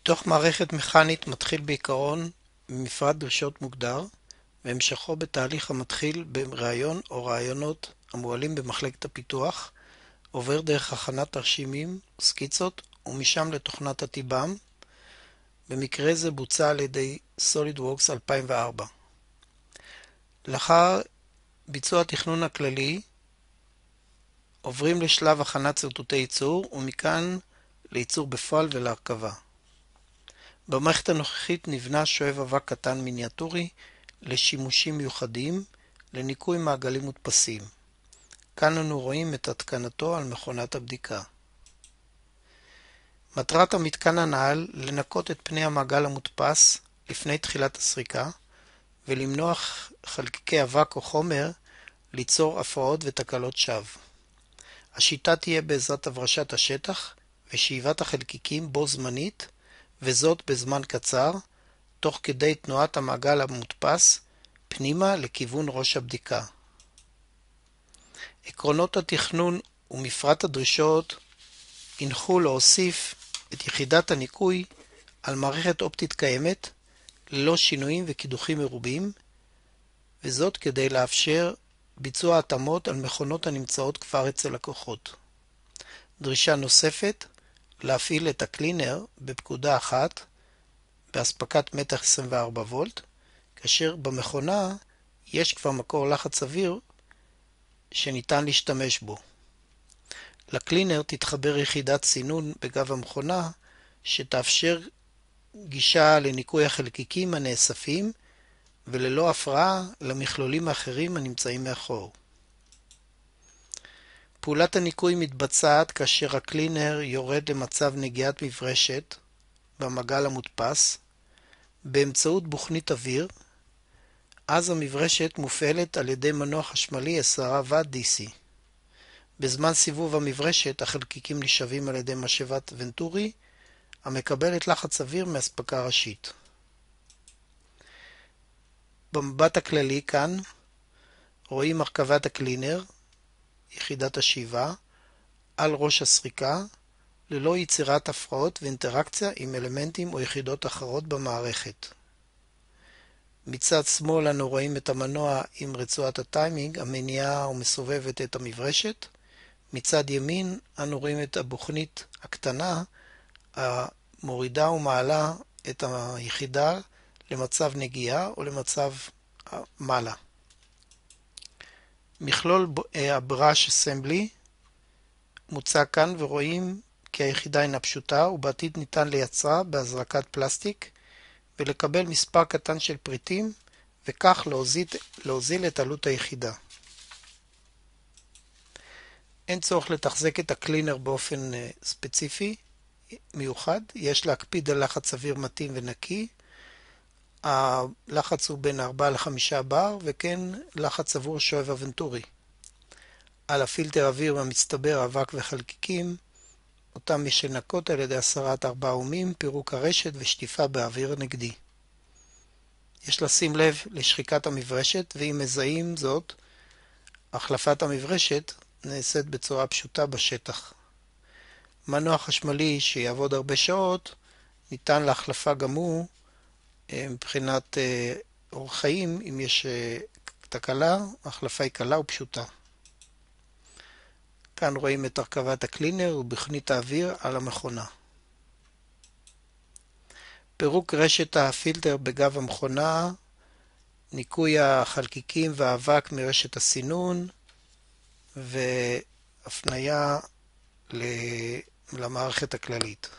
פיתוח מערכת מכנית מתחיל בעיקרון ממפרט דרישות מוגדר, והמשכו בתהליך המתחיל ברעיון או רעיונות המועלים במחלקת הפיתוח, עובר דרך הכנת תרשימים, סקיצות, ומשם לתוכנת הטיב"ם. במקרה זה בוצע על ידי SolidWorks 2004. לאחר ביצוע התכנון הכללי, עוברים לשלב הכנת שרטוטי ייצור, ומכאן לייצור בפועל ולהרכבה. במערכת הנוכחית נבנה שואב אבק קטן מיניאטורי לשימושים מיוחדים, לניקוי מעגלים מודפסים. כאן אנו רואים את התקנתו על מכונת הבדיקה. מטרת המתקן הנ"ל לנקות את פני המעגל המודפס לפני תחילת הסריקה, ולמנוע חלקיקי אבק או חומר ליצור הפרעות ותקלות שווא. השיטה תהיה בעזרת הברשת השטח ושאיבת החלקיקים בו זמנית, וזאת בזמן קצר, תוך כדי תנועת המעגל המודפס פנימה לכיוון ראש הבדיקה. עקרונות התכנון ומפרט הדרישות הנחו להוסיף את יחידת הניקוי על מערכת אופטית קיימת ללא שינויים וקידוחים מרובים, וזאת כדי לאפשר ביצוע התאמות על מכונות הנמצאות כבר אצל לקוחות. דרישה נוספת, להפעיל את הקלינר בפקודה אחת בהספקת מתח 24 וולט, כאשר במכונה יש כבר מקור לחץ סביר שניתן להשתמש בו. לקלינר תתחבר יחידת סינון בגב המכונה שתאפשר גישה לניקוי החלקיקים הנאספים וללא הפרעה למכלולים האחרים הנמצאים מאחור. פעולת הניקוי מתבצעת כאשר הקלינר יורד למצב נגיעת מברשת במעגל המודפס באמצעות בוכנית אוויר, אז המברשת מופעלת על ידי מנוע חשמלי 10 ואט DC. בזמן סיבוב המברשת החלקיקים נשאבים על ידי משאבת ונטורי המקבלת לחץ אוויר מאספקה ראשית. במבט הכללי כאן רואים הרכבת הקלינר, יחידת השאיבה, על ראש הסריקה, ללא יצירת הפרעות ואינטראקציה עם אלמנטים או יחידות אחרות במערכת. מצד שמאל אנו רואים את המנוע עם רצועת הטיימינג המניעה ומסובבת את המברשת. מצד ימין אנו רואים את הבוכנית הקטנה המורידה ומעלה את היחידה למצב נגיעה או למצב מעלה. מכלול הבראש אסמבלי מוצע כאן ורואים כי היחידה אינה פשוטה ובעתיד ניתן לייצרה בהזרקת פלסטיק ולקבל מספר קטן של פריטים וכך להוזיל את עלות היחידה. אין צורך לתחזק את הקלינר באופן ספציפי מיוחד, יש להקפיד על לחץ אוויר מתאים ונקי. הלחץ הוא בין 4 ל-5 בר וכן לחץ עבור שואב אבנטורי. על הפילטר אוויר המצטבר אבק וחלקיקים, אותם יש לנקות על ידי הסרת 4 אומים, פירוק הרשת ושטיפה באוויר נגדי. יש לשים לב לשחיקת המברשת, ואם מזהים זאת, החלפת המברשת נעשית בצורה פשוטה בשטח. מנוע חשמלי שיעבוד הרבה שעות, ניתן להחלפה גם הוא, מבחינת אורח חיים, אם יש תקלה, ההחלפה היא קלה ופשוטה. כאן רואים את הרכבת הקלינר ובכנית האוויר על המכונה. פירוק רשת הפילטר בגב המכונה, ניקוי החלקיקים והאבק מרשת הסינון, והפניה למערכת הכללית.